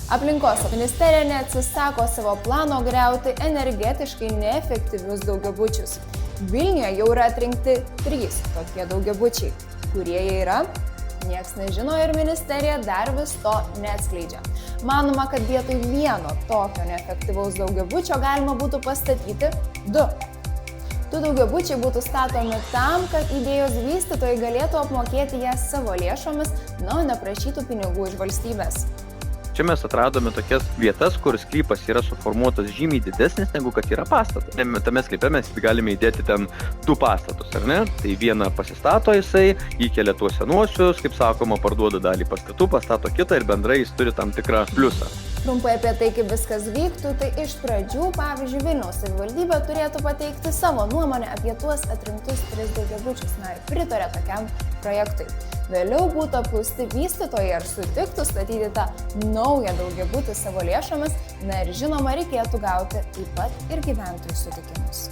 Aplinkos ministerija neatsisako savo plano griauti energetiškai neefektyvius daugiabučius. Vilniuje jau yra atrinkti 3 tokie daugiabučiai. Kurie jie yra? Nieks nežino ir ministerija dar vis to neatskleidžia. Manoma, kad vietoj vieno tokio neefektyvaus daugiabučio galima būtų pastatyti 2. 2 daugiabučiai būtų statomi tam, kad idėjos vystytojai galėtų apmokėti jas savo lėšomis, neprašytų pinigų iš valstybės. Čia mes atradome tokias vietas, kur sklypas yra suformuotas žymiai didesnis, negu kad yra pastatas. Tame sklype mes galime įdėti ten 2 pastatus, ar ne? Tai vieną pasistato jisai, įkelia tuos senuosius, kaip sakoma, parduoda dalį pastatų, pastato kitą ir bendrai jis turi tam tikrą pliusą. Trumpai apie tai, kaip viskas vyktų, tai iš pradžių, pavyzdžiui, Vilniaus savivaldybė turėtų pateikti savo nuomonę apie tuos atrinktus 3 daugiabučius, ir pritarė tokiam projektui. Vėliau būtų apklausti vystytojai, ar sutiktų statyti tą naują daugiabutį savo lėšomis, ir žinoma, reikėtų gauti taip pat ir gyventojų sutikimus.